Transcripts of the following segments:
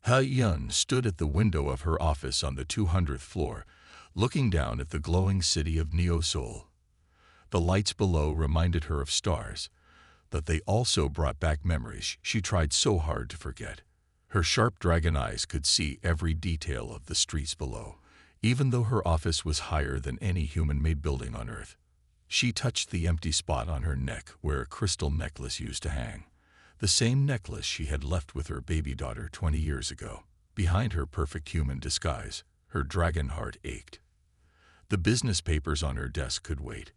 Ha Yun stood at the window of her office on the 200th floor, looking down at the glowing city of Neo Seoul. The lights below reminded her of stars, but they also brought back memories she tried so hard to forget. Her sharp dragon eyes could see every detail of the streets below, even though her office was higher than any human-made building on Earth. She touched the empty spot on her neck where a crystal necklace used to hang, the same necklace she had left with her baby daughter 20 years ago. Behind her perfect human disguise, her dragon heart ached. The business papers on her desk could wait.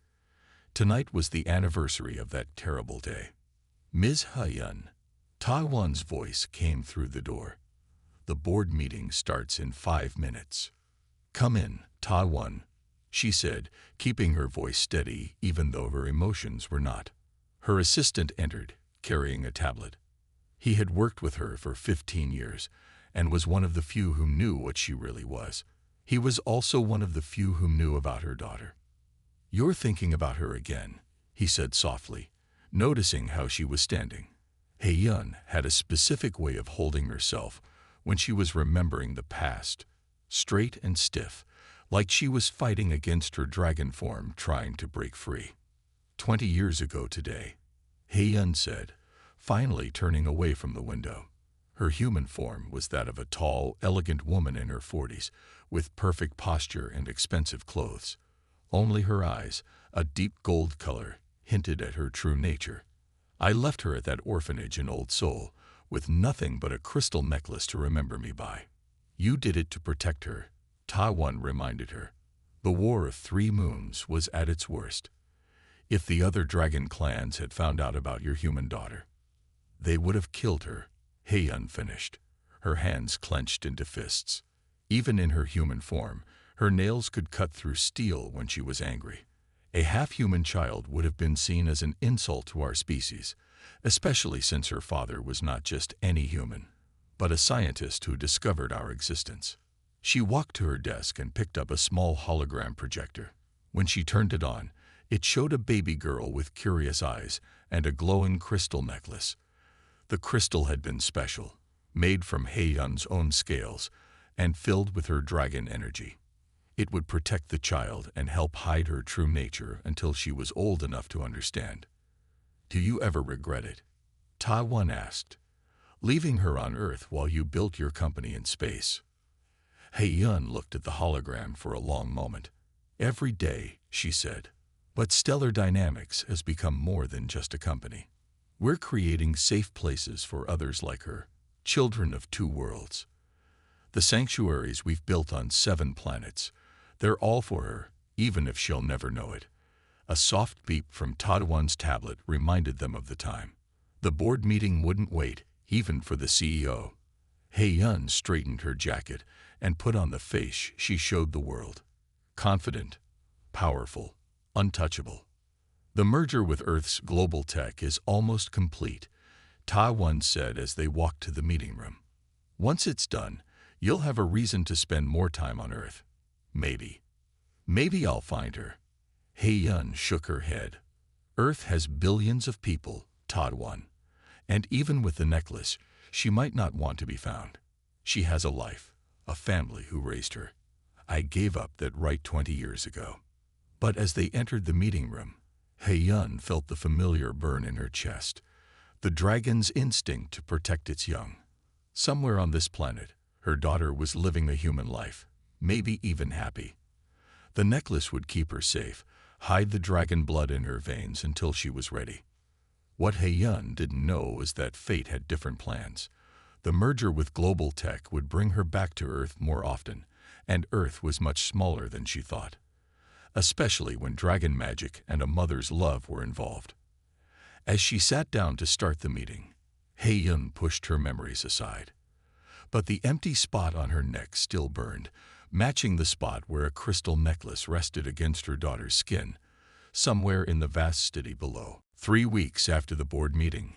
Tonight was the anniversary of that terrible day. Ms. Ha-yun. Taiwan's voice came through the door. The board meeting starts in 5 minutes. Come in, Taiwan, she said, keeping her voice steady even though her emotions were not. Her assistant entered, carrying a tablet. He had worked with her for 15 years and was one of the few who knew what she really was. He was also one of the few who knew about her daughter. You're thinking about her again, he said softly, noticing how she was standing. Ha-yun had a specific way of holding herself when she was remembering the past, straight and stiff, like she was fighting against her dragon form trying to break free. 20 years ago today, Ha-yun said, finally turning away from the window. Her human form was that of a tall, elegant woman in her 40s, with perfect posture and expensive clothes. Only her eyes, a deep gold color, hinted at her true nature. I left her at that orphanage in Old Seoul, with nothing but a crystal necklace to remember me by. You did it to protect her, Taiwan reminded her. The War of 3 Moons was at its worst. If the other dragon clans had found out about your human daughter, they would have killed her, Ha-yun finished, her hands clenched into fists. Even in her human form, her nails could cut through steel when she was angry. A half-human child would have been seen as an insult to our species, especially since her father was not just any human, but a scientist who discovered our existence. She walked to her desk and picked up a small hologram projector. When she turned it on, it showed a baby girl with curious eyes and a glowing crystal necklace. The crystal had been special, made from Ha-yun's own scales, and filled with her dragon energy. It would protect the child and help hide her true nature until she was old enough to understand. Do you ever regret it? Taiwan asked, leaving her on Earth while you built your company in space. Ha-yun looked at the hologram for a long moment. Every day, she said. But Stellar Dynamics has become more than just a company. We're creating safe places for others like her, children of 2 worlds. The sanctuaries we've built on 7 planets, they're all for her, even if she'll never know it. A soft beep from Taiwan's tablet reminded them of the time. The board meeting wouldn't wait, even for the CEO. Ha-yun straightened her jacket and put on the face she showed the world. Confident, powerful, untouchable. The merger with Earth's global tech is almost complete, Taiwan said as they walked to the meeting room. Once it's done, you'll have a reason to spend more time on Earth. Maybe. Maybe I'll find her. Ha-yun shook her head. Earth has billions of people, Taiwan. And even with the necklace, she might not want to be found. She has a life, a family who raised her. I gave up that right 20 years ago. But as they entered the meeting room, Ha-yun felt the familiar burn in her chest, the dragon's instinct to protect its young. Somewhere on this planet, her daughter was living a human life, maybe even happy. The necklace would keep her safe, hide the dragon blood in her veins until she was ready. What Ha-yun didn't know was that fate had different plans. The merger with global tech would bring her back to Earth more often, and Earth was much smaller than she thought, especially when dragon magic and a mother's love were involved. As she sat down to start the meeting, Ha-yun pushed her memories aside. But the empty spot on her neck still burned, matching the spot where a crystal necklace rested against her daughter's skin, somewhere in the vast city below. 3 weeks after the board meeting,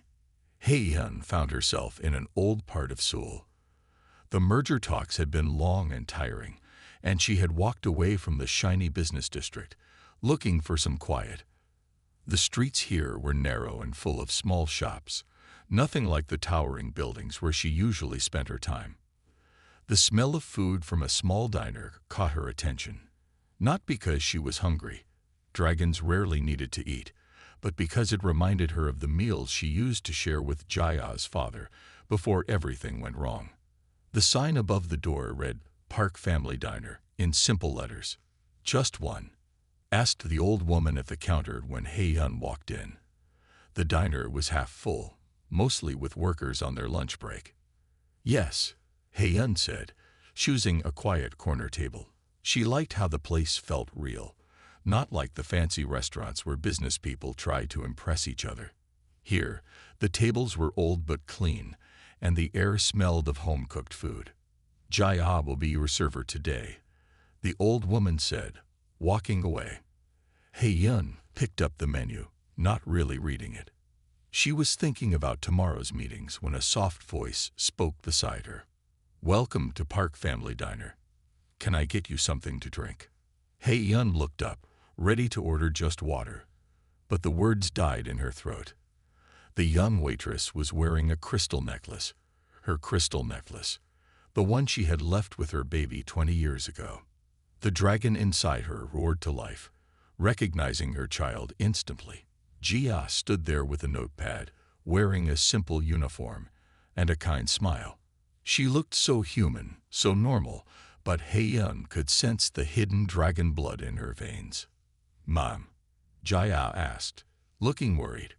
Ha-yun found herself in an old part of Seoul. The merger talks had been long and tiring, and she had walked away from the shiny business district, looking for some quiet. The streets here were narrow and full of small shops, nothing like the towering buildings where she usually spent her time. The smell of food from a small diner caught her attention. Not because she was hungry. Dragons rarely needed to eat, but because it reminded her of the meals she used to share with Jaya's father before everything went wrong. The sign above the door read, "Park Family Diner," in simple letters. "Just one?" asked the old woman at the counter when Hei-yun walked in. The diner was half full, mostly with workers on their lunch break. "Yes," Hei-yun said, choosing a quiet corner table. She liked how the place felt real, not like the fancy restaurants where business people try to impress each other. Here, the tables were old but clean, and the air smelled of home-cooked food. "Jaya will be your server today," the old woman said, walking away. Hei-yun picked up the menu, not really reading it. She was thinking about tomorrow's meetings when a soft voice spoke beside her. "Welcome to Park Family Diner. Can I get you something to drink?" Hei-yun looked up, ready to order just water, but the words died in her throat. The young waitress was wearing a crystal necklace, her crystal necklace, the one she had left with her baby 20 years ago. The dragon inside her roared to life, recognizing her child instantly. Jia stood there with a notepad, wearing a simple uniform and a kind smile. She looked so human, so normal, but Hei-yun could sense the hidden dragon blood in her veins. "Mom," Jia asked, looking worried.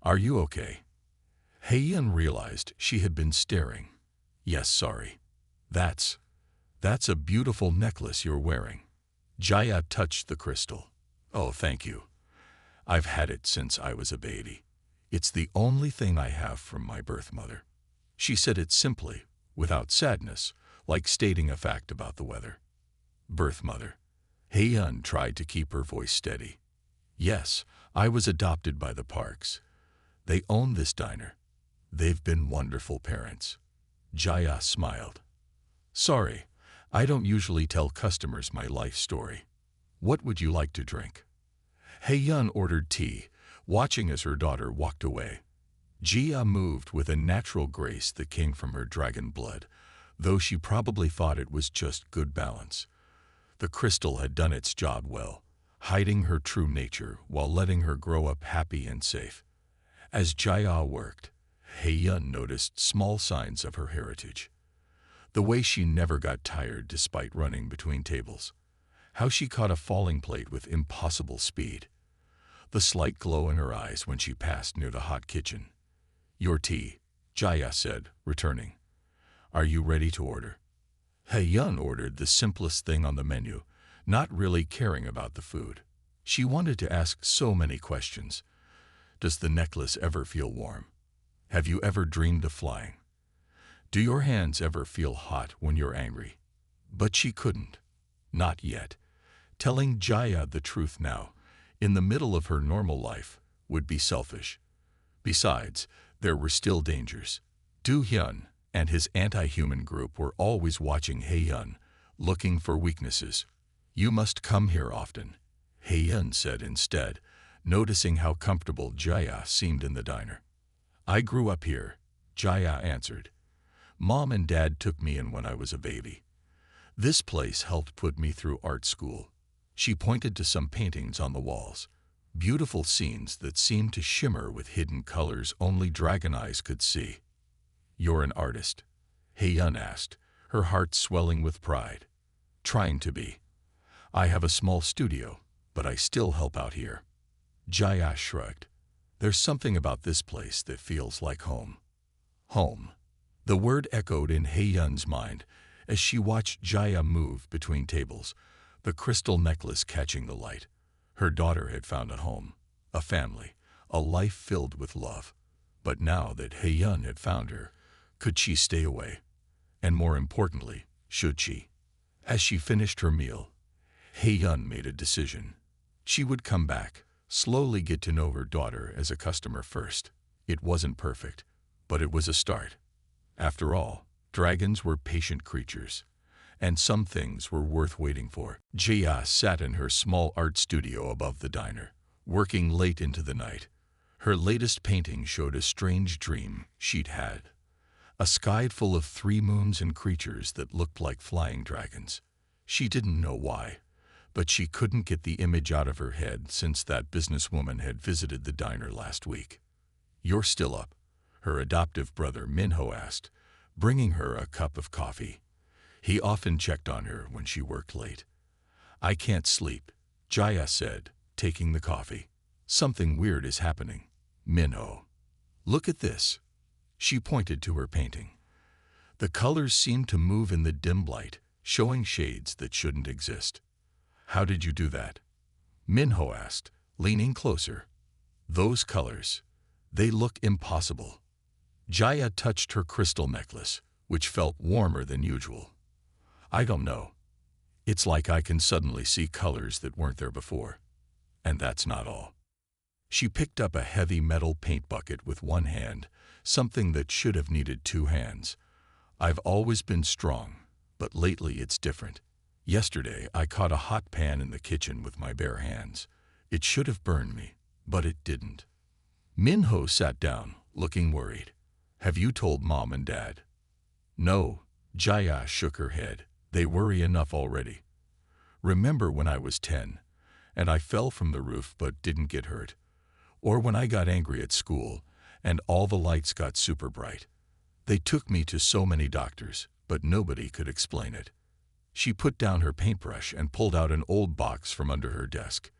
"Are you okay?" Hei-yun realized she had been staring. "Yes, sorry. That's a beautiful necklace you're wearing." Jia touched the crystal. "Oh, thank you. I've had it since I was a baby. It's the only thing I have from my birth mother." She said it simply, without sadness, like stating a fact about the weather. "Birth mother." Hei-yun tried to keep her voice steady. "Yes, I was adopted by the Parks. They own this diner. They've been wonderful parents." Jaya smiled. "Sorry, I don't usually tell customers my life story. What would you like to drink?" Hei-yun ordered tea, watching as her daughter walked away. Jia moved with a natural grace that came from her dragon blood, though she probably thought it was just good balance. The crystal had done its job well, hiding her true nature while letting her grow up happy and safe. As Jia worked, Hei-yun noticed small signs of her heritage. The way she never got tired despite running between tables. How she caught a falling plate with impossible speed. The slight glow in her eyes when she passed near the hot kitchen. "Your tea," Jia said, returning. "Are you ready to order?" Hei-yun ordered the simplest thing on the menu, not really caring about the food. She wanted to ask so many questions. Does the necklace ever feel warm? Have you ever dreamed of flying? Do your hands ever feel hot when you're angry? But she couldn't. Not yet. Telling Jia the truth now, in the middle of her normal life, would be selfish. Besides, there were still dangers. Do-hyun and his anti-human group were always watching Hei-yun, looking for weaknesses. "You must come here often," Hei-yun said instead, noticing how comfortable Jia seemed in the diner. "I grew up here," Jia answered. "Mom and Dad took me in when I was a baby. This place helped put me through art school." She pointed to some paintings on the walls, beautiful scenes that seemed to shimmer with hidden colors only dragon eyes could see. "You're an artist?" Hei-yun asked, her heart swelling with pride. "Trying to be. I have a small studio, but I still help out here." Jia shrugged. "There's something about this place that feels like home." Home. The word echoed in Hei-yun's mind as she watched Jia move between tables, the crystal necklace catching the light. Her daughter had found a home, a family, a life filled with love. But now that Hei-yun had found her, could she stay away? And more importantly, should she? As she finished her meal, Hei-yun made a decision. She would come back, slowly get to know her daughter as a customer first. It wasn't perfect, but it was a start. After all, dragons were patient creatures, and some things were worth waiting for. Jia sat in her small art studio above the diner, working late into the night. Her latest painting showed a strange dream she'd had. A sky full of 3 moons and creatures that looked like flying dragons. She didn't know why, but she couldn't get the image out of her head since that businesswoman had visited the diner last week. "You're still up?" her adoptive brother Minho asked, bringing her a cup of coffee. He often checked on her when she worked late. "I can't sleep," Jaya said, taking the coffee. "Something weird is happening." "Minho, look at this." She pointed to her painting. The colors seemed to move in the dim light, showing shades that shouldn't exist. "How did you do that?" Minho asked, leaning closer. "Those colors, they look impossible." Jaya touched her crystal necklace, which felt warmer than usual. "I don't know. It's like I can suddenly see colors that weren't there before. And that's not all." She picked up a heavy metal paint bucket with one hand, something that should have needed 2 hands. "I've always been strong, but lately it's different. Yesterday I caught a hot pan in the kitchen with my bare hands. It should have burned me, but it didn't." Minho sat down, looking worried. "Have you told Mom and Dad?" "No," Jaya shook her head. "They worry enough already. Remember when I was 10, and I fell from the roof but didn't get hurt? Or when I got angry at school, and all the lights got super bright? They took me to so many doctors, but nobody could explain it." She put down her paintbrush and pulled out an old box from under her desk.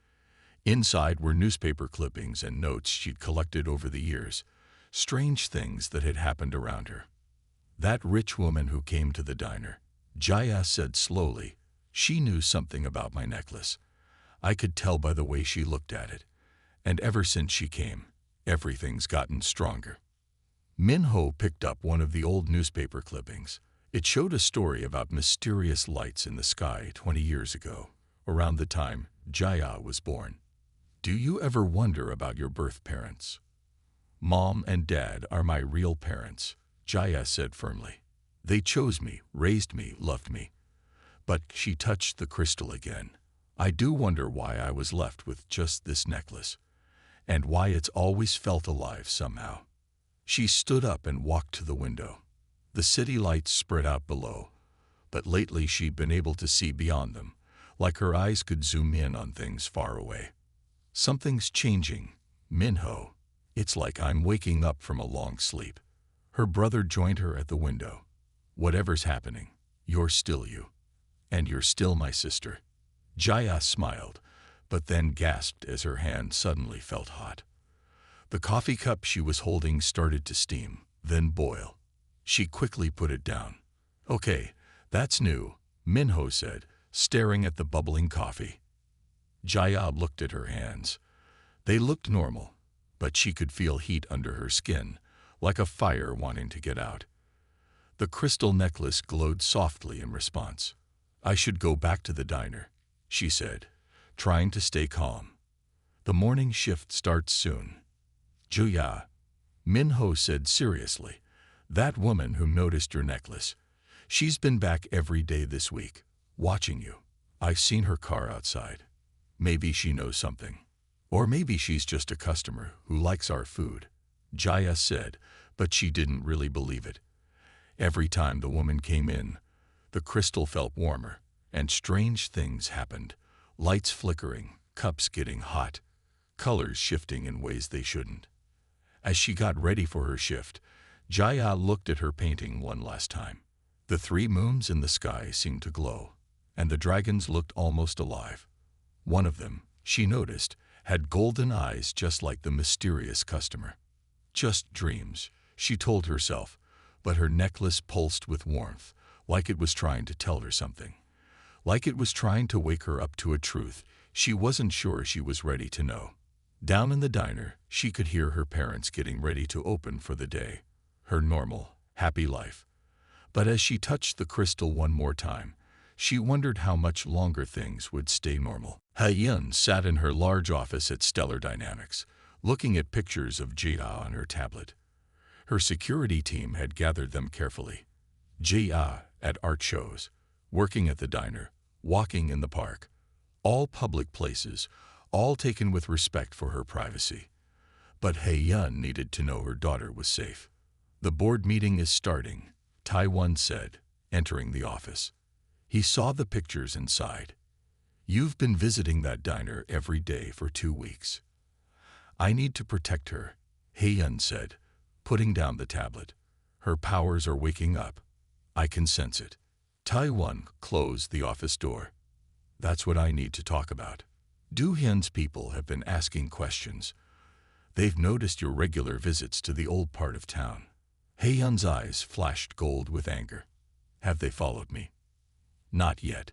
Inside were newspaper clippings and notes she'd collected over the years, strange things that had happened around her. "That rich woman who came to the diner," Jaya said slowly. "She knew something about my necklace. I could tell by the way she looked at it. And ever since she came, everything's gotten stronger." Minho picked up one of the old newspaper clippings. It showed a story about mysterious lights in the sky 20 years ago, around the time Jaya was born. "Do you ever wonder about your birth parents?" "Mom and Dad are my real parents," Jaya said firmly. "They chose me, raised me, loved me." But she touched the crystal again. "I do wonder why I was left with just this necklace, and why it's always felt alive somehow." She stood up and walked to the window. The city lights spread out below, but lately she'd been able to see beyond them, like her eyes could zoom in on things far away. "Something's changing, Minho. It's like I'm waking up from a long sleep." Her brother joined her at the window. "Whatever's happening, you're still you. And you're still my sister." Jaya smiled, but then gasped as her hand suddenly felt hot. The coffee cup she was holding started to steam, then boil. She quickly put it down. "Okay, that's new," Minho said, staring at the bubbling coffee. Jaya looked at her hands. They looked normal, but she could feel heat under her skin, like a fire wanting to get out. The crystal necklace glowed softly in response. "I should go back to the diner," she said, trying to stay calm. "The morning shift starts soon." "Juya," Minho said seriously, "that woman who noticed your necklace, she's been back every day this week, watching you. I've seen her car outside. Maybe she knows something. Or maybe she's just a customer who likes our food," Jaya said, but she didn't really believe it. Every time the woman came in, the crystal felt warmer, and strange things happened. Lights flickering, cups getting hot, colors shifting in ways they shouldn't. As she got ready for her shift, Jaya looked at her painting one last time. The 3 moons in the sky seemed to glow, and the dragons looked almost alive. One of them, she noticed, had golden eyes just like the mysterious customer. "Just dreams," she told herself, but her necklace pulsed with warmth, like it was trying to tell her something. Like it was trying to wake her up to a truth she wasn't sure she was ready to know. Down in the diner, she could hear her parents getting ready to open for the day. Her normal, happy life. But as she touched the crystal one more time, she wondered how much longer things would stay normal. Ha-Yun sat in her large office at Stellar Dynamics, looking at pictures of Jia on her tablet. Her security team had gathered them carefully. Jia at art shows, working at the diner, walking in the park. All public places, all taken with respect for her privacy. But Ha-Yun needed to know her daughter was safe. The board meeting is starting, Taiwan said, entering the office. He saw the pictures inside. You've been visiting that diner every day for 2 weeks. I need to protect her, Heiyun said, putting down the tablet. Her powers are waking up. I can sense it. Taiwan closed the office door. That's what I need to talk about. Du Hyun's people have been asking questions. They've noticed your regular visits to the old part of town. Heiyun's eyes flashed gold with anger. Have they followed me? Not yet,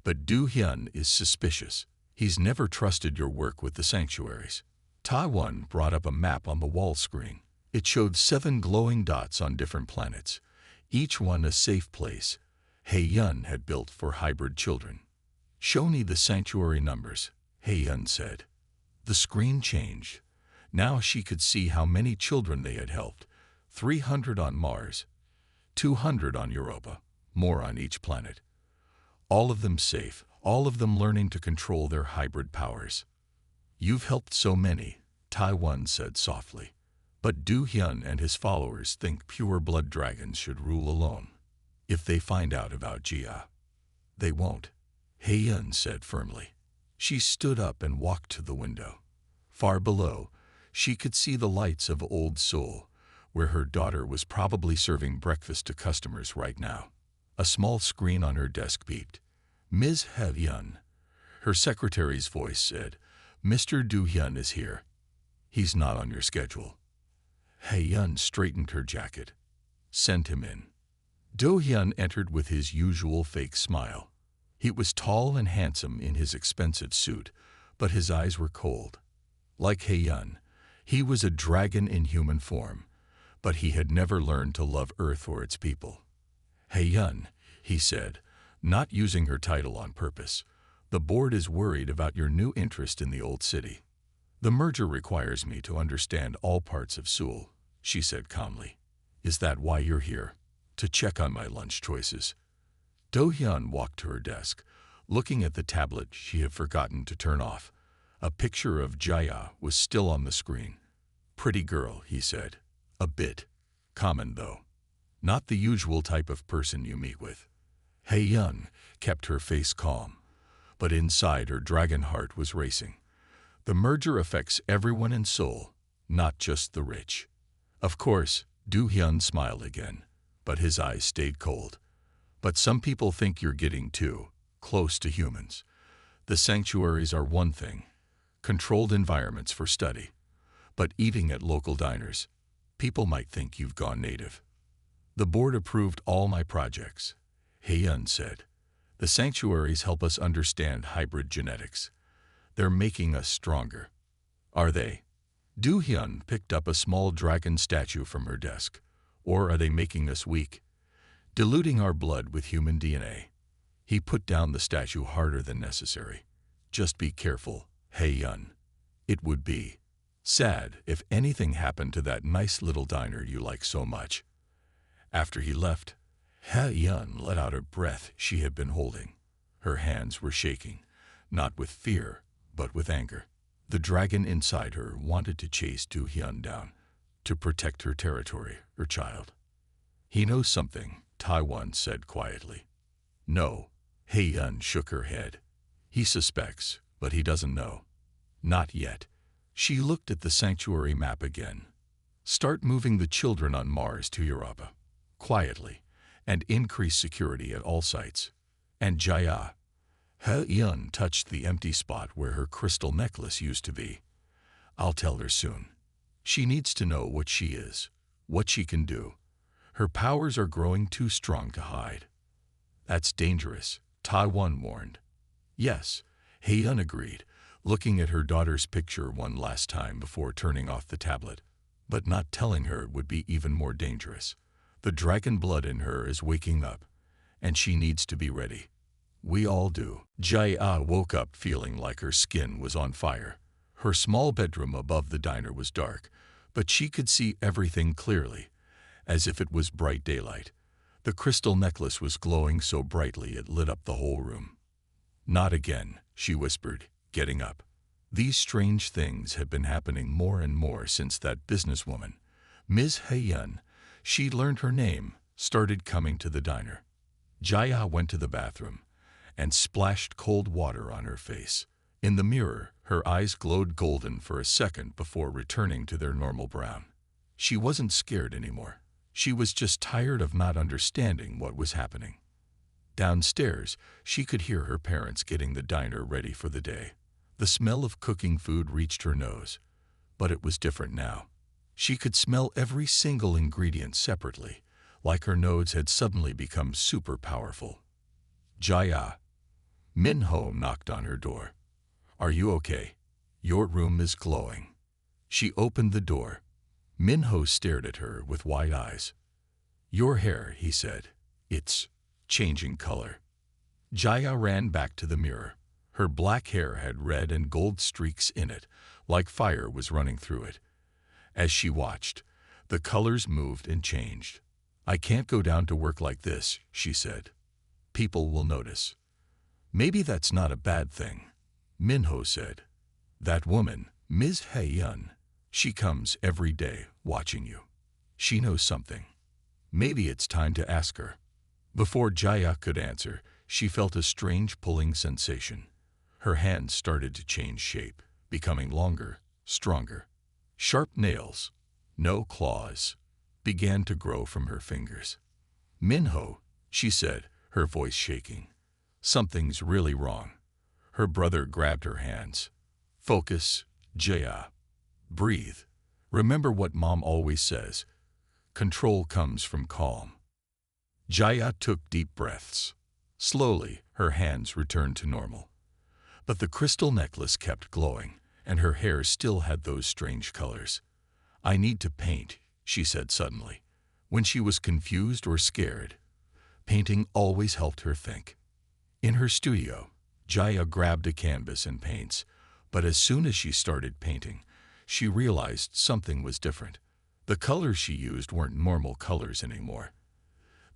but Du Hyun is suspicious. He's never trusted your work with the sanctuaries. Taiwan brought up a map on the wall screen. It showed 7 glowing dots on different planets, each one a safe place Heiyun had built for hybrid children. Show me the sanctuary numbers, Heiyun said. The screen changed. Now she could see how many children they had helped. 300 on Mars, 200 on Europa, more on each planet. All of them safe, all of them learning to control their hybrid powers. You've helped so many, Taiwan said softly. But Du Hyun and his followers think pure-blood dragons should rule alone. If they find out about Jia, they won't, Heiyun said firmly. She stood up and walked to the window. Far below, she could see the lights of Old Seoul, where her daughter was probably serving breakfast to customers right now. A small screen on her desk beeped. Ms. Heiyun. Her secretary's voice said, Mr. Du Hyun is here. He's not on your schedule. Heiyun straightened her jacket. Send him in. Du Hyun entered with his usual fake smile. He was tall and handsome in his expensive suit, but his eyes were cold. Like Heiyun, he was a dragon in human form, but he had never learned to love Earth or its people. Heiyun, he said, not using her title on purpose, the board is worried about your new interest in the old city. The merger requires me to understand all parts of Seoul, she said calmly. Is that why you're here? To check on my lunch choices? Do Hyun walked to her desk, looking at the tablet she had forgotten to turn off. A picture of Jaya was still on the screen. Pretty girl, he said. A bit common, though. Not the usual type of person you meet with. Heiyun kept her face calm, but inside her dragon heart was racing. The merger affects everyone in Seoul, not just the rich. Of course, Du Hyun smiled again, but his eyes stayed cold. But some people think you're getting too close to humans. The sanctuaries are one thing, controlled environments for study. But eating at local diners, people might think you've gone native. The board approved all my projects, Heiyun said. The sanctuaries help us understand hybrid genetics. They're making us stronger. Are they? Du Hyun picked up a small dragon statue from her desk. Or are they making us weak? Diluting our blood with human DNA. He put down the statue harder than necessary. Just be careful, Heiyun. It would be sad if anything happened to that nice little diner you like so much. After he left, Heiyun let out a breath she had been holding. Her hands were shaking, not with fear, but with anger. The dragon inside her wanted to chase Du Hyun down, to protect her territory, her child. He knows something, Taiwan said quietly. No, Heiyun shook her head. He suspects, but he doesn't know. Not yet. She looked at the sanctuary map again. Start moving the children on Mars to Europa, quietly, and increase security at all sites. And Jaya. Heiyun touched the empty spot where her crystal necklace used to be. I'll tell her soon. She needs to know what she is, what she can do. Her powers are growing too strong to hide. That's dangerous, Taiwan warned. Yes, Heiyun agreed, looking at her daughter's picture one last time before turning off the tablet. But not telling her would be even more dangerous. The dragon blood in her is waking up, and she needs to be ready. We all do. Jaya woke up feeling like her skin was on fire. Her small bedroom above the diner was dark, but she could see everything clearly, as if it was bright daylight. The crystal necklace was glowing so brightly it lit up the whole room. Not again, she whispered, getting up. These strange things had been happening more and more since that businesswoman, Ms. Heiyun, She learned her name, started coming to the diner. Jaya went to the bathroom and splashed cold water on her face. In the mirror, her eyes glowed golden for a second before returning to their normal brown. She wasn't scared anymore. She was just tired of not understanding what was happening. Downstairs, she could hear her parents getting the diner ready for the day. The smell of cooking food reached her nose, but it was different now. She could smell every single ingredient separately, like her nose had suddenly become super powerful. Jaya. Minho knocked on her door. "Are you okay? Your room is glowing." She opened the door. Minho stared at her with wide eyes. "Your hair," he said. "It's changing color." Jaya ran back to the mirror. Her black hair had red and gold streaks in it, like fire was running through it. As she watched, the colors moved and changed. "I can't go down to work like this," she said. "People will notice." "Maybe that's not a bad thing," Minho said. "That woman, Ms. Hae-yun, she comes every day watching you. She knows something. Maybe it's time to ask her." Before Jaya could answer, she felt a strange pulling sensation. Her hands started to change shape, becoming longer, stronger. Sharp nails, no claws, began to grow from her fingers. "Minho," she said, her voice shaking. "Something's really wrong." Her brother grabbed her hands. "Focus, Jaya. Breathe. Remember what Mom always says. Control comes from calm." Jaya took deep breaths. Slowly, her hands returned to normal. But the crystal necklace kept glowing, and her hair still had those strange colors. "I need to paint," she said suddenly. When she was confused or scared, painting always helped her think. In her studio, Jaya grabbed a canvas and paints, but as soon as she started painting, she realized something was different. The colors she used weren't normal colors anymore.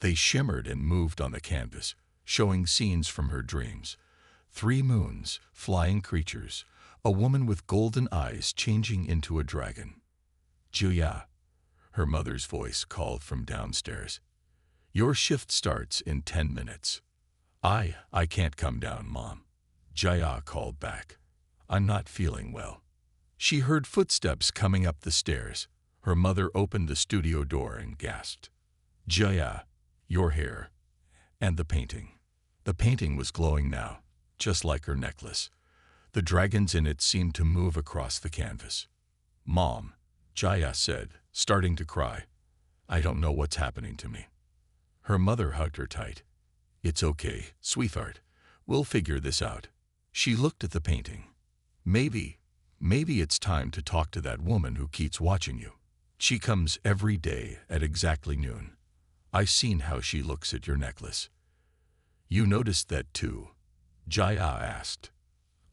They shimmered and moved on the canvas, showing scenes from her dreams. 3 moons, flying creatures, a woman with golden eyes changing into a dragon. "Juya," her mother's voice called from downstairs. "Your shift starts in 10 minutes. I can't come down, Mom," Jaya called back. "I'm not feeling well." She heard footsteps coming up the stairs. Her mother opened the studio door and gasped. "Jaya, your hair, and the painting." The painting was glowing now, just like her necklace. The dragons in it seemed to move across the canvas. "Mom," Jaya said, starting to cry. "I don't know what's happening to me." Her mother hugged her tight. "It's okay, sweetheart. We'll figure this out." She looked at the painting. Maybe it's time to talk to that woman who keeps watching you. She comes every day at exactly noon. I've seen how she looks at your necklace." "You noticed that too?" Jaya asked.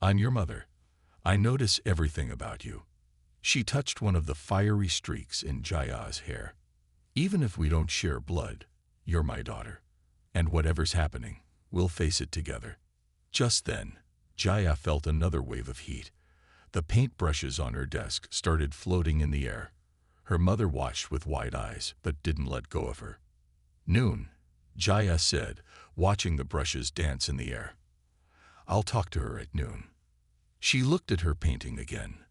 "I'm your mother. I notice everything about you." She touched one of the fiery streaks in Jaya's hair. "Even if we don't share blood, you're my daughter. And whatever's happening, we'll face it together." Just then, Jaya felt another wave of heat. The paintbrushes on her desk started floating in the air. Her mother watched with wide eyes, but didn't let go of her. "Noon," Jaya said, watching the brushes dance in the air. "I'll talk to her at noon." She looked at her painting again.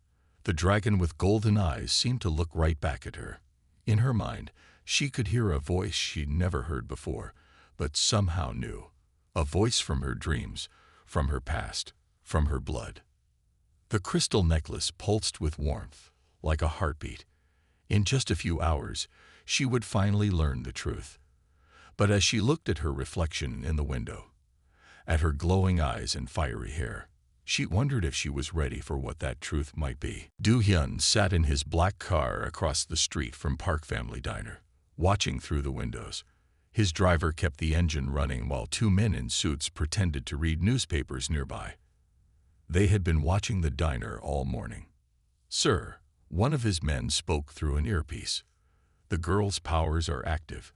The dragon with golden eyes seemed to look right back at her. In her mind, she could hear a voice she'd never heard before, but somehow knew. A voice from her dreams, from her past, from her blood. The crystal necklace pulsed with warmth, like a heartbeat. In just a few hours, she would finally learn the truth. But as she looked at her reflection in the window, at her glowing eyes and fiery hair, she wondered if she was ready for what that truth might be. Do-hyun sat in his black car across the street from Park Family Diner, watching through the windows. His driver kept the engine running while 2 men in suits pretended to read newspapers nearby. They had been watching the diner all morning. "Sir," one of his men spoke through an earpiece. "The girl's powers are active.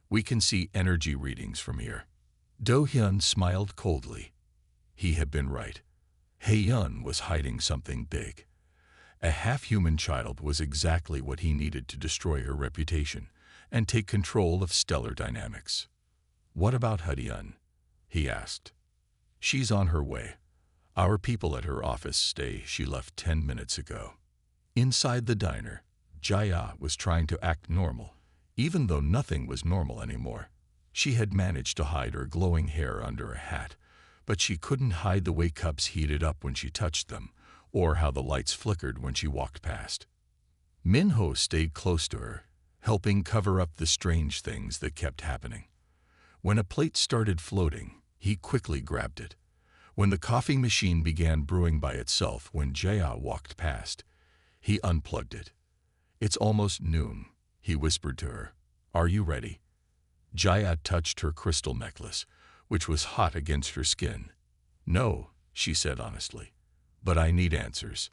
We can see energy readings from here." Do-hyun smiled coldly. He had been right. Hae-yun was hiding something big. A half-human child was exactly what he needed to destroy her reputation, and take control of stellar dynamics. "What about Hudyeon?" he asked. "She's on her way. Our people at her office say she left 10 minutes ago." Inside the diner, Jaya was trying to act normal, even though nothing was normal anymore. She had managed to hide her glowing hair under a hat, but she couldn't hide the way cups heated up when she touched them, or how the lights flickered when she walked past. Minho stayed close to her, helping cover up the strange things that kept happening. When a plate started floating, he quickly grabbed it. When the coffee machine began brewing by itself when Jaya walked past, he unplugged it. "It's almost noon," he whispered to her. "Are you ready?" Jaya touched her crystal necklace, which was hot against her skin. "No," she said honestly, "but I need answers."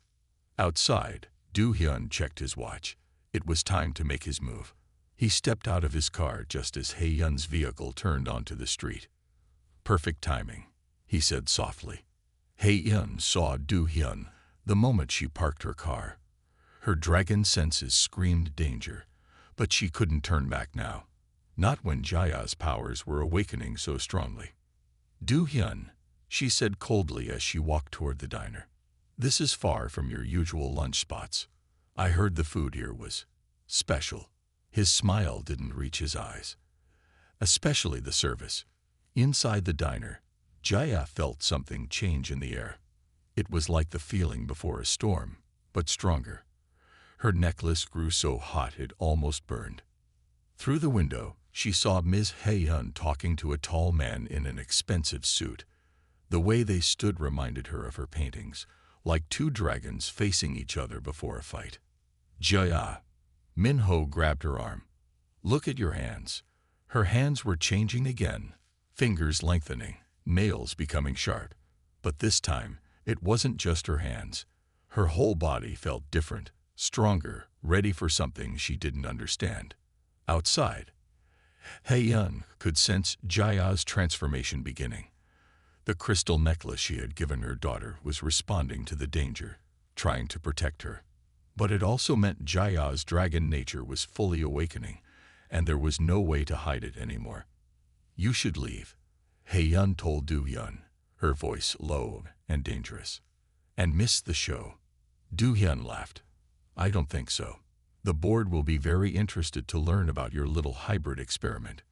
Outside, Do-hyun checked his watch. It was time to make his move. He stepped out of his car just as Hae-yun's vehicle turned onto the street. "Perfect timing," he said softly. Hae-yun saw Do-hyun the moment she parked her car. Her dragon senses screamed danger, but she couldn't turn back now. Not when Jaya's powers were awakening so strongly. "Do-hyun," she said coldly as she walked toward the diner. "This is far from your usual lunch spots. I heard the food here was special." His smile didn't reach his eyes. "Especially the service." Inside the diner, Jaya felt something change in the air. It was like the feeling before a storm, but stronger. Her necklace grew so hot it almost burned. Through the window, she saw Ms. Hae-yun talking to a tall man in an expensive suit. The way they stood reminded her of her paintings, like two dragons facing each other before a fight. "Jaya." Minho grabbed her arm. "Look at your hands." Her hands were changing again, fingers lengthening, nails becoming sharp. But this time, it wasn't just her hands. Her whole body felt different, stronger, ready for something she didn't understand. Outside, Hae-yun could sense Jaya's transformation beginning. The crystal necklace she had given her daughter was responding to the danger, trying to protect her. But it also meant Jaya's dragon nature was fully awakening, and there was no way to hide it anymore. "You should leave," Hae-yun told Do-hyun, her voice low and dangerous. "And miss the show." Do-hyun laughed. "I don't think so. The board will be very interested to learn about your little hybrid experiment."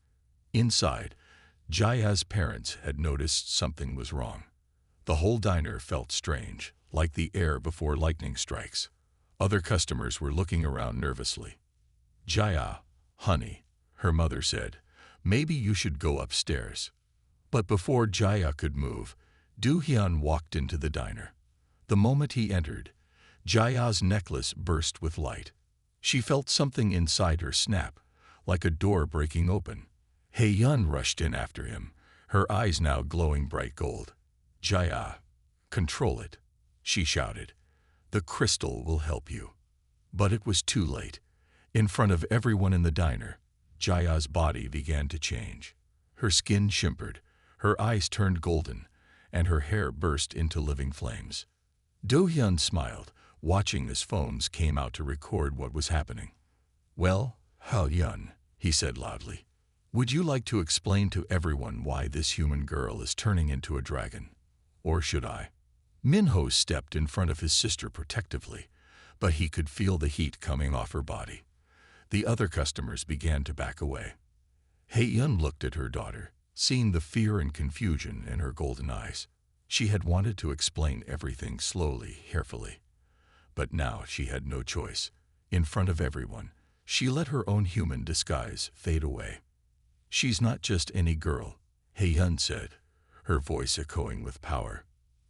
Inside, Jaya's parents had noticed something was wrong. The whole diner felt strange, like the air before lightning strikes. Other customers were looking around nervously. "Jaya, honey," her mother said, "maybe you should go upstairs." But before Jaya could move, Do-hyun walked into the diner. The moment he entered, Jaya's necklace burst with light. She felt something inside her snap, like a door breaking open. Hae-yun rushed in after him, her eyes now glowing bright gold. "Jaya, control it," she shouted. "The crystal will help you." But it was too late. In front of everyone in the diner, Jaya's body began to change. Her skin shimmered, her eyes turned golden, and her hair burst into living flames. Do-hyun smiled, watching as phones came out to record what was happening. "Well, Hae-yun," he said loudly, "would you like to explain to everyone why this human girl is turning into a dragon? Or should I?" Minho stepped in front of his sister protectively, but he could feel the heat coming off her body. The other customers began to back away. Hae-yun looked at her daughter, seeing the fear and confusion in her golden eyes. She had wanted to explain everything slowly, carefully. But now she had no choice. In front of everyone, she let her own human disguise fade away. "She's not just any girl," Hae-yun said, her voice echoing with power.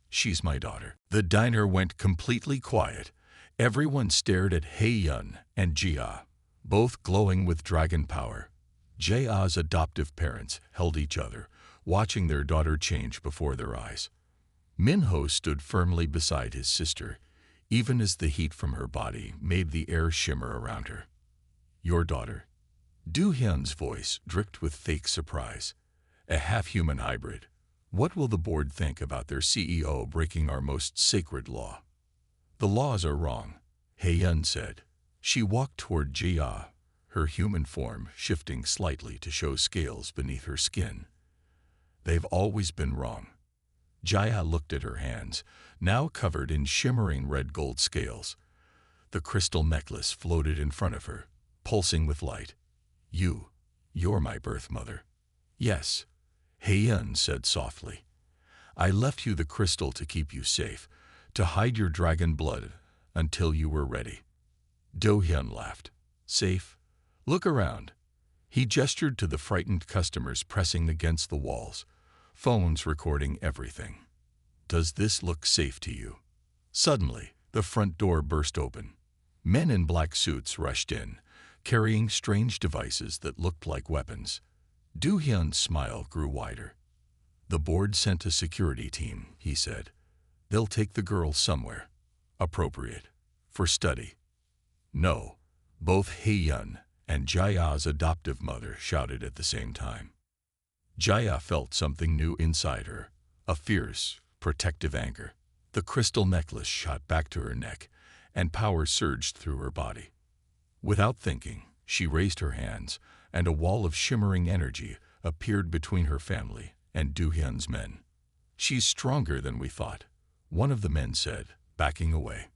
"She's my daughter." The diner went completely quiet. Everyone stared at Hae-yun and Jia, both glowing with dragon power. Jaya's adoptive parents held each other, watching their daughter change before their eyes. Minho stood firmly beside his sister, even as the heat from her body made the air shimmer around her. "Your daughter." Do-hyun's voice dripped with fake surprise. "A half-human hybrid. What will the board think about their CEO breaking our most sacred law?" "The laws are wrong," Hae-yun said. She walked toward Jia, her human form shifting slightly to show scales beneath her skin. They've always been wrong. Jaya looked at her hands, now covered in shimmering red-gold scales. The crystal necklace floated in front of her, pulsing with light. You're my birth mother. Yes, Heian said softly. I left you the crystal to keep you safe, to hide your dragon blood until you were ready. Do-hyun laughed. Safe? Look around. He gestured to the frightened customers pressing against the walls, phones recording everything. Does this look safe to you? Suddenly, the front door burst open. Men in black suits rushed in, carrying strange devices that looked like weapons. Do-hyun's smile grew wider. The board sent a security team, he said. They'll take the girl somewhere appropriate for study. No, both Heian and Jaya's adoptive mother shouted at the same time. Jaya felt something new inside her, a fierce, protective anger. The crystal necklace shot back to her neck, and power surged through her body. Without thinking, she raised her hands, and a wall of shimmering energy appeared between her family and Do-hyun's men. She's stronger than we thought, one of the men said, backing away.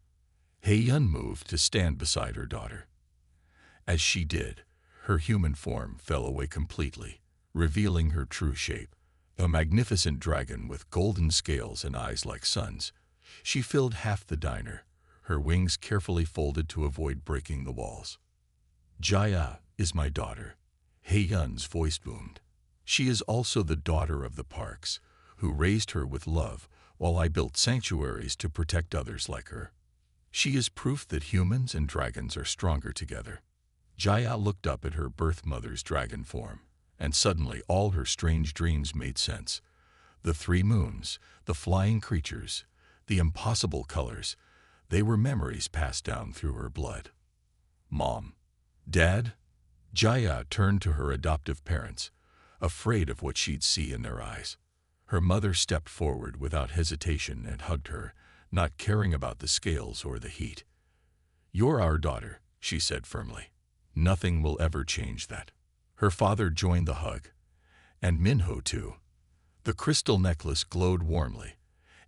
Heian moved to stand beside her daughter. As she did, her human form fell away completely, revealing her true shape, a magnificent dragon with golden scales and eyes like suns. She filled half the diner, her wings carefully folded to avoid breaking the walls. Jaya is my daughter, Heian's voice boomed. She is also the daughter of the Parks, who raised her with love while I built sanctuaries to protect others like her. She is proof that humans and dragons are stronger together. Jaya looked up at her birth mother's dragon form, and suddenly all her strange dreams made sense. The 3 moons, the flying creatures, the impossible colors, they were memories passed down through her blood. Mom, Dad? Jaya turned to her adoptive parents, afraid of what she'd see in their eyes. Her mother stepped forward without hesitation and hugged her, not caring about the scales or the heat. You're our daughter, she said firmly. Nothing will ever change that. Her father joined the hug, and Minho too. The crystal necklace glowed warmly,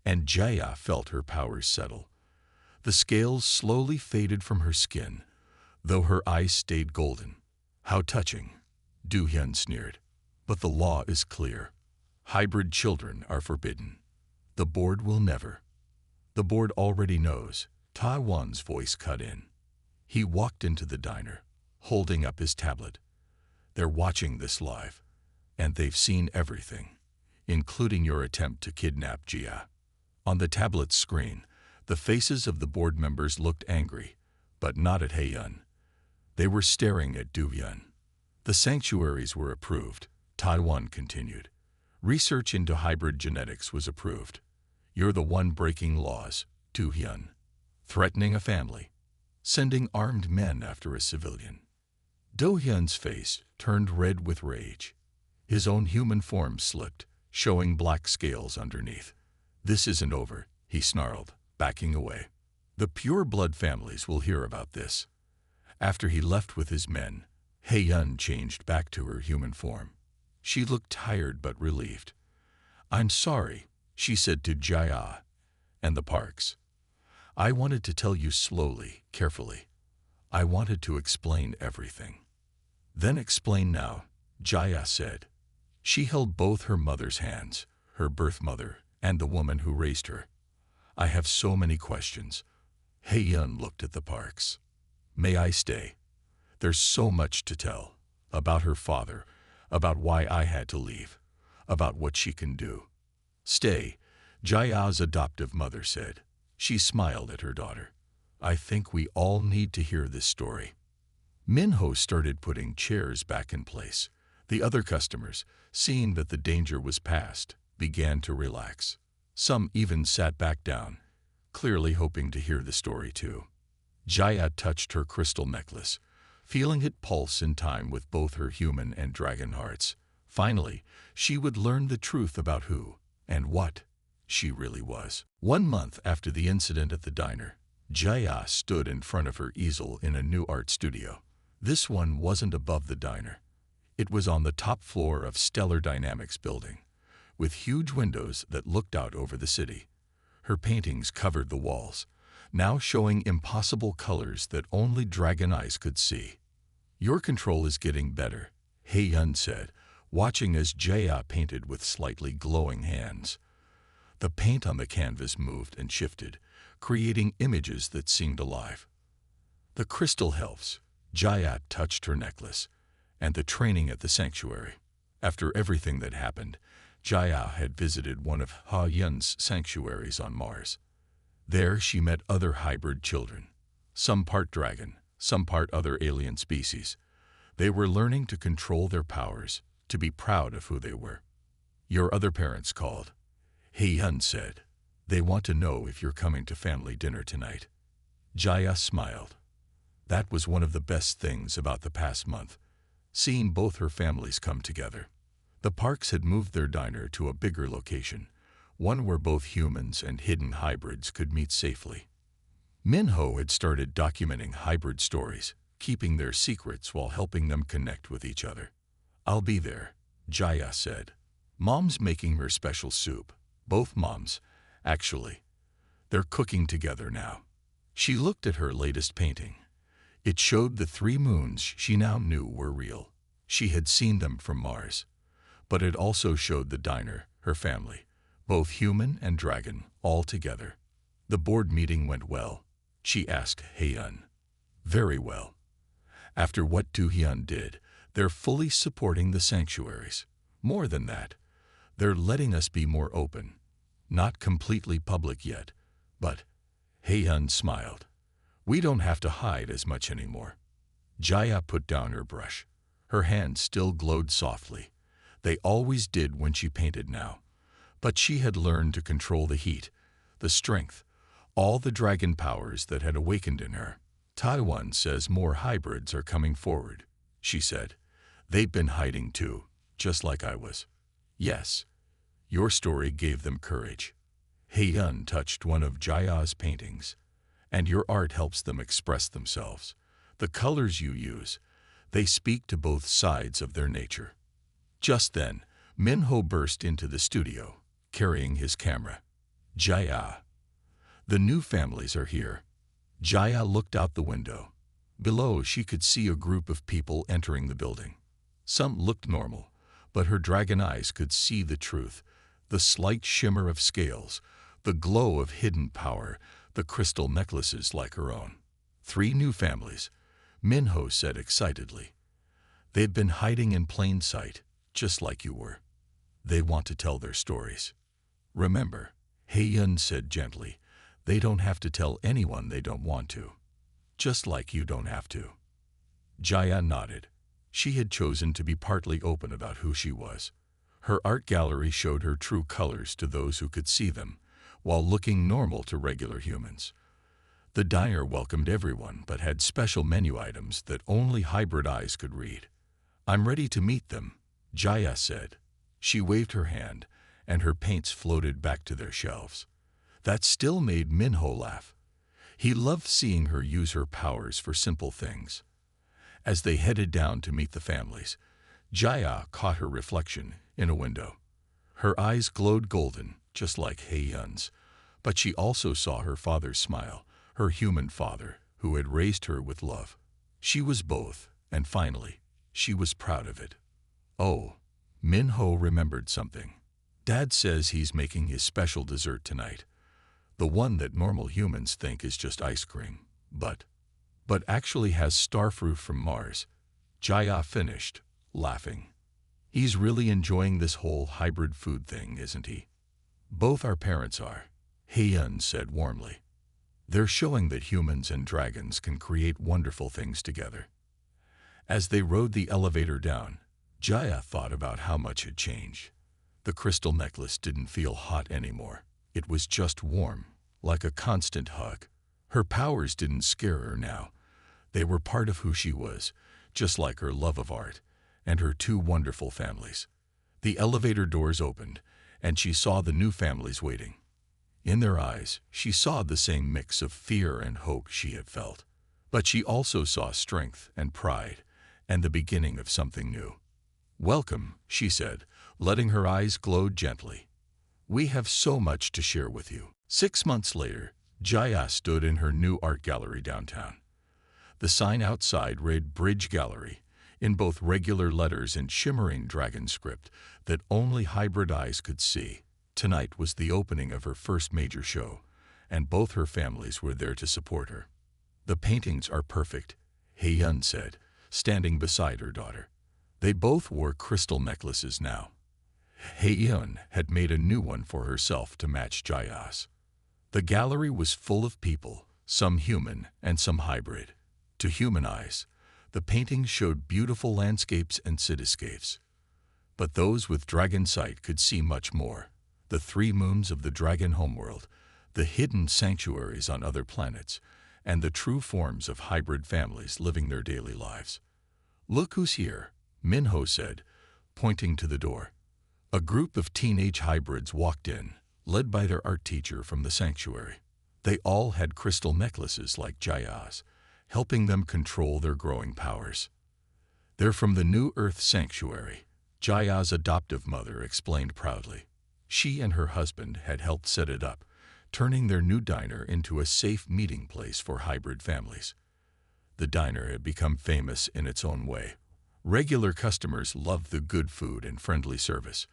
and Jaya felt her powers settle. The scales slowly faded from her skin, though her eyes stayed golden. How touching, Do-hyun sneered. But the law is clear. Hybrid children are forbidden. The board will never. The board already knows, Taiwan's voice cut in. He walked into the diner, holding up his tablet. They're watching this live, and they've seen everything, including your attempt to kidnap Jia. On the tablet's screen, the faces of the board members looked angry, but not at Heian. They were staring at Do-hyun. The sanctuaries were approved, Taiwan continued. Research into hybrid genetics was approved. You're the one breaking laws, Do-hyun. Threatening a family. Sending armed men after a civilian. Do-hyun's face turned red with rage. His own human form slipped, showing black scales underneath. This isn't over, he snarled, backing away. The pure-blood families will hear about this. After he left with his men, Heian changed back to her human form. She looked tired but relieved. I'm sorry, she said to Jaya and the Parks. I wanted to tell you slowly, carefully. I wanted to explain everything. Then explain now, Jaya said. She held both her mother's hands, her birth mother and the woman who raised her. I have so many questions. Heian looked at the Parks. May I stay? There's so much to tell. About her father, about why I had to leave, about what she can do. Stay, Jaya's adoptive mother said. She smiled at her daughter. I think we all need to hear this story. Minho started putting chairs back in place. The other customers, seeing that the danger was past, began to relax. Some even sat back down, clearly hoping to hear the story too. Jaya touched her crystal necklace, feeling it pulse in time with both her human and dragon hearts. Finally, she would learn the truth about who and what she really was. 1 month after the incident at the diner, Jaya stood in front of her easel in a new art studio. This one wasn't above the diner. It was on the top floor of Stellar Dynamics building, with huge windows that looked out over the city. Her paintings covered the walls, now showing impossible colors that only dragon eyes could see. "Your control is getting better," Hei-yun said, watching as Jaya painted with slightly glowing hands. The paint on the canvas moved and shifted, creating images that seemed alive. "The crystal helps." Jaya touched her necklace. "And the training at the sanctuary." After everything that happened, Jaya had visited one of Ha-yun's sanctuaries on Mars. There she met other hybrid children, some part dragon, some part other alien species. They were learning to control their powers, to be proud of who they were. "Your other parents called," Hei-yun said. "They want to know if you're coming to family dinner tonight." Jaya smiled. That was one of the best things about the past month, seeing both her families come together. The Parks had moved their diner to a bigger location, one where both humans and hidden hybrids could meet safely. Minho had started documenting hybrid stories, keeping their secrets while helping them connect with each other. "I'll be there," Jaya said. "Mom's making her special soup." Both moms, actually. They're cooking together now. She looked at her latest painting. It showed the 3 moons she now knew were real. She had seen them from Mars. But it also showed the diner, her family, both human and dragon, all together. "The board meeting went well?" she asked Hei-yun. "Very well. After what Do-hyun did, they're fully supporting the sanctuaries. More than that, they're letting us be more open. Not completely public yet, but..." Hei-yun smiled. "We don't have to hide as much anymore." Jaya put down her brush. Her hands still glowed softly. They always did when she painted now. But she had learned to control the heat, the strength, all the dragon powers that had awakened in her. "Taiwan says more hybrids are coming forward," she said. "They've been hiding too, just like I was." "Yes. Your story gave them courage." Hei-yun touched one of Jaya's paintings. "And your art helps them express themselves. The colors you use, they speak to both sides of their nature." Just then, Minho burst into the studio, carrying his camera. "Jaya, the new families are here." Jaya looked out the window. Below, she could see a group of people entering the building. Some looked normal, but her dragon eyes could see the truth, the slight shimmer of scales, the glow of hidden power, the crystal necklaces like her own. 3 new families," Minho said excitedly. "They've been hiding in plain sight, just like you were. They want to tell their stories." "Remember," Hei-yun said gently, "they don't have to tell anyone they don't want to. Just like you don't have to." Jaya nodded. She had chosen to be partly open about who she was. Her art gallery showed her true colors to those who could see them, while looking normal to regular humans. The diner welcomed everyone but had special menu items that only hybrid eyes could read. "I'm ready to meet them," Jaya said. She waved her hand, and her paints floated back to their shelves. That still made Minho laugh. He loved seeing her use her powers for simple things. As they headed down to meet the families, Jaya caught her reflection in a window. Her eyes glowed golden, just like Hei-yun's, but she also saw her father's smile, her human father, who had raised her with love. She was both, and finally, she was proud of it. "Oh," Minho remembered something. "Dad says he's making his special dessert tonight. The one that normal humans think is just ice cream, but actually has starfruit from Mars." Jaya finished, laughing. "He's really enjoying this whole hybrid food thing, isn't he?" "Both our parents are," Hei-yun said warmly. "They're showing that humans and dragons can create wonderful things together." As they rode the elevator down, Jaya thought about how much had changed. The crystal necklace didn't feel hot anymore. It was just warm, like a constant hug. Her powers didn't scare her now. They were part of who she was, just like her love of art and her 2 wonderful families. The elevator doors opened, and she saw the new families waiting. In their eyes, she saw the same mix of fear and hope she had felt. But she also saw strength and pride and the beginning of something new. "Welcome," she said, letting her eyes glow gently. "We have so much to share with you." 6 months later, Jaya stood in her new art gallery downtown. The sign outside read Bridge Gallery, in both regular letters and shimmering dragon script that only hybrid eyes could see. Tonight was the opening of her first major show, and both her families were there to support her. "The paintings are perfect," Heyun said, standing beside her daughter. They both wore crystal necklaces now. Heyun had made a new one for herself to match Jaya's. The gallery was full of people, some human and some hybrid. To human eyes, the paintings showed beautiful landscapes and cityscapes. But those with dragon sight could see much more. The 3 moons of the dragon homeworld, the hidden sanctuaries on other planets, and the true forms of hybrid families living their daily lives. "Look who's here," Minho said, pointing to the door. A group of teenage hybrids walked in, led by their art teacher from the sanctuary. They all had crystal necklaces like Jaya's, helping them control their growing powers. "They're from the New Earth Sanctuary," Jaya's adoptive mother explained proudly. She and her husband had helped set it up, turning their new diner into a safe meeting place for hybrid families. The diner had become famous in its own way. Regular customers loved the good food and friendly service,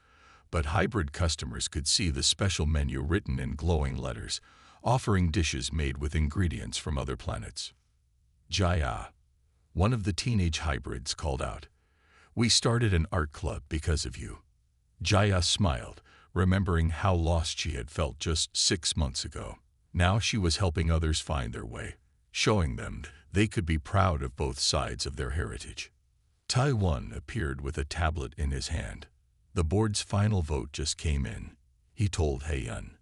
but hybrid customers could see the special menu written in glowing letters, offering dishes made with ingredients from other planets. "Jaya," one of the teenage hybrids called out, "we started an art club because of you." Jaya smiled, remembering how lost she had felt just 6 months ago. Now she was helping others find their way, showing them they could be proud of both sides of their heritage. Taiwan appeared with a tablet in his hand. "The board's final vote just came in," he told Heyun.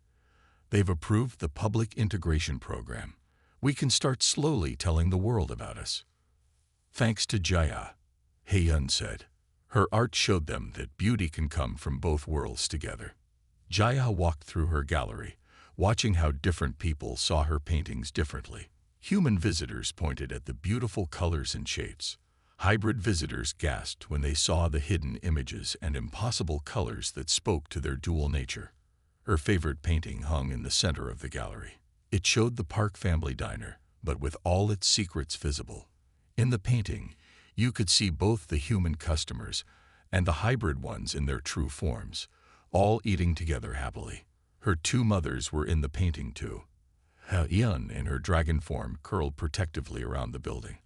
"They've approved the public integration program. We can start slowly telling the world about us." "Thanks to Jaya," Heyun said. Her art showed them that beauty can come from both worlds together. Jaya walked through her gallery, watching how different people saw her paintings differently. Human visitors pointed at the beautiful colors and shapes. Hybrid visitors gasped when they saw the hidden images and impossible colors that spoke to their dual nature. Her favorite painting hung in the center of the gallery. It showed the Park family diner, but with all its secrets visible. In the painting, you could see both the human customers and the hybrid ones in their true forms, all eating together happily. Her 2 mothers were in the painting too. Heyun in her dragon form curled protectively around the building,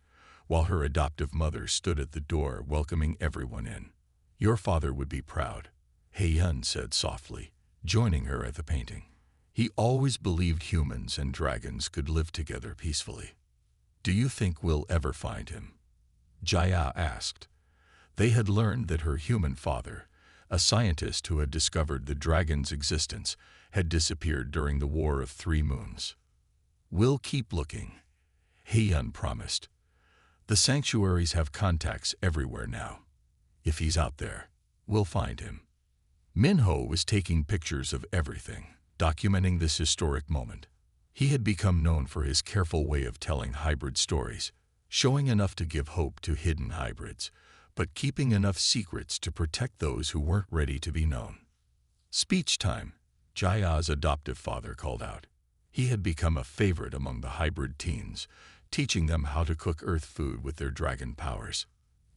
while her adoptive mother stood at the door welcoming everyone in. "Your father would be proud," Heyun said softly, joining her at the painting. "He always believed humans and dragons could live together peacefully." "Do you think we'll ever find him?" Jaya asked. They had learned that her human father, a scientist who had discovered the dragon's existence, had disappeared during the War of 3 Moons. "We'll keep looking," Heyun promised. "The sanctuaries have contacts everywhere now. If he's out there, we'll find him." Minho was taking pictures of everything, documenting this historic moment. He had become known for his careful way of telling hybrid stories, showing enough to give hope to hidden hybrids, but keeping enough secrets to protect those who weren't ready to be known. "Speech time," Jaya's adoptive father called out. He had become a favorite among the hybrid teens, teaching them how to cook earth food with their dragon powers.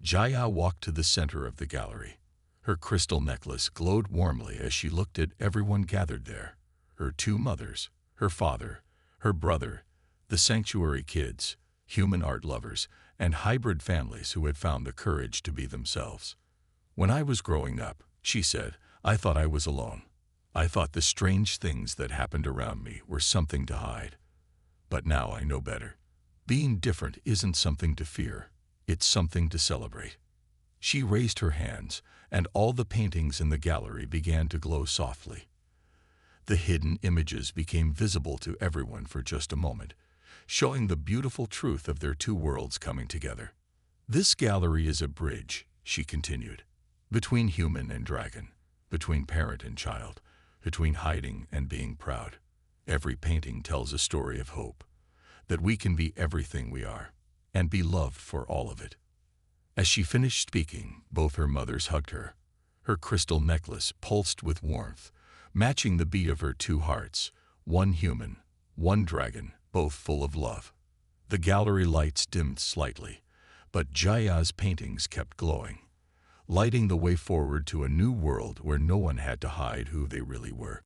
Jaya walked to the center of the gallery. Her crystal necklace glowed warmly as she looked at everyone gathered there. Her 2 mothers, her father, her brother, the sanctuary kids, human art lovers, and hybrid families who had found the courage to be themselves. "When I was growing up," she said, "I thought I was alone. I thought the strange things that happened around me were something to hide. But now I know better. Being different isn't something to fear, it's something to celebrate." She raised her hands, and all the paintings in the gallery began to glow softly. The hidden images became visible to everyone for just a moment, showing the beautiful truth of their 2 worlds coming together. "This gallery is a bridge," she continued, "between human and dragon, between parent and child, between hiding and being proud. Every painting tells a story of hope, that we can be everything we are. and be loved for all of it. As she finished speaking, both her mothers hugged her. Her crystal necklace pulsed with warmth, matching the beat of her two hearts, one human, one dragon, both full of love. The gallery lights dimmed slightly, but Jaya's paintings kept glowing, lighting the way forward to a new world where no one had to hide who they really were.